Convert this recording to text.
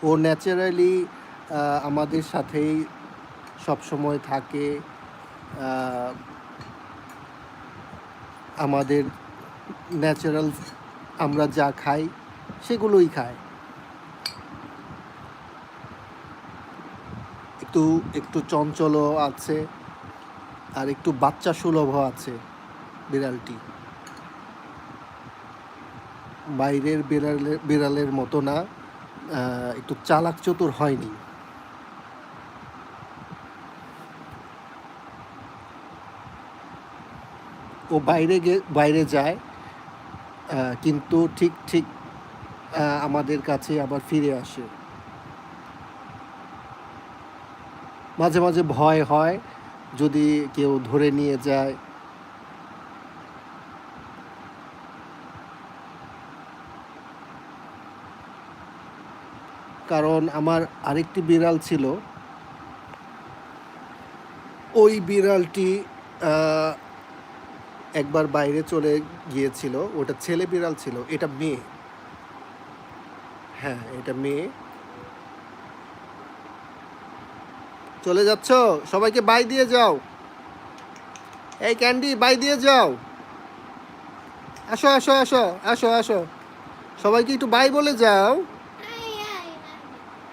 ও naturally আমাদের সাথেই সবসময় থাকে। আমাদের ন্যাচারাল আমরা যা খাই সেগুলোই খায়। একটু একটু চঞ্চলও আছে, আর একটু বাচ্চা সুলভ আছে বিড়ালটি। বাইরের বিড়ালের মতো না, একটু চালাক চতুর হয়নি। ও বাইরে যায়, কিন্তু ঠিক ঠিক আমাদের কাছে আবার ফিরে আসে। মাঝে মাঝে ভয় হয় যদি কেউ ধরে নিয়ে যায়। কারণ আমার আরেকটি বিড়াল ছিল, ওই বিড়ালটি একবার বাইরে চলে গিয়েছিল। ওটা ছেলে বিড়াল ছিল, এটা মেয়ে। হ্যাঁ, এটা মেয়ে। চলে যাচ্ছ? সবাইকে বাই দিয়ে যাও। এই ক্যান্ডি, বাই দিয়ে যাও। আসো আসো আসো আসো আসো, সবাইকে একটু বাই বলে যাও।